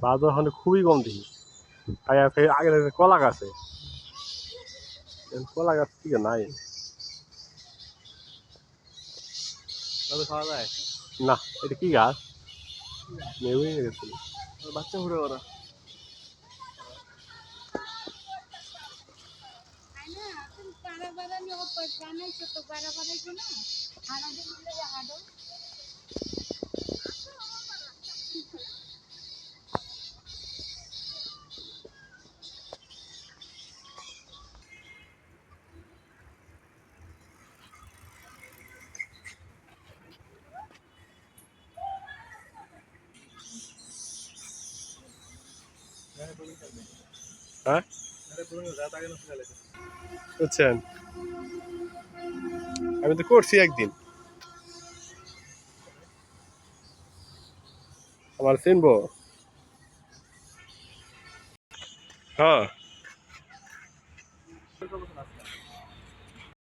বাজার ওখানে খুবই কম দেখি। ফের আগে কলা গাছে, কলা গাছ থেকে নাই। খাওয়া যায় না, এটা কি গাছ? নেউই গেছে। বাচ্চা ঘুরে ওরা হ্যাঁ বুঝছেন, আমি তো করছি একদিন। আমার চিনবো? হ্যাঁ